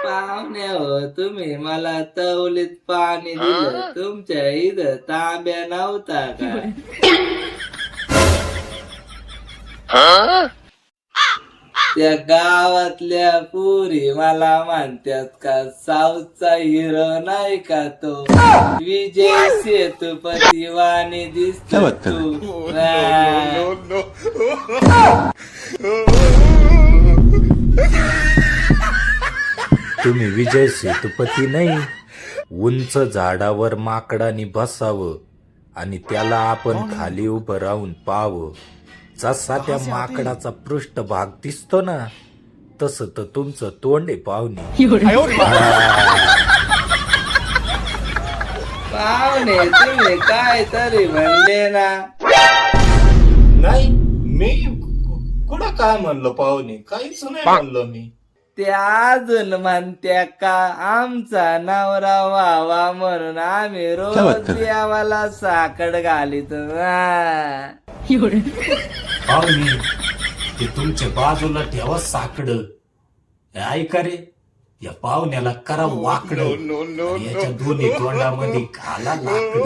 पाहुण्या हो, तुम्ही मला तवलीत पाणी दिलं, तुमच्या इथं तांब्या नव्हता का? त्या गावातल्या पुरी मला म्हणतात का साऊथचा हिरो नाही का तो विजय सेतुपती वाणी दिसतो तू. तुम्ही विजय सेतुपती नाही, उंच झाडावर माकडाने बसावं आणि त्याला आपण खाली उभं राहून पाहावं. जसा त्या माकडाचा पृष्ठभाग दिसतो ना, तसं तर तुमचं तोंड आहे पाहुणे. पाहुणे तुम्ही काय तरी म्हणले ना. नाही, मी कुठं काय म्हणलं पाहुणे, काहीच नाही म्हणलं मी. ते अजून म्हणत्या का आमचा नवरा व्हावा म्हणून आम्ही रोज देवाला साखर घालित. पाहुणे, ते तुमच्या बाजूला ठेवा साकड. ऐका रे, या पाहुण्याला करा वाकड, याच्या दोन्ही तोंडामध्ये घाला लाकड.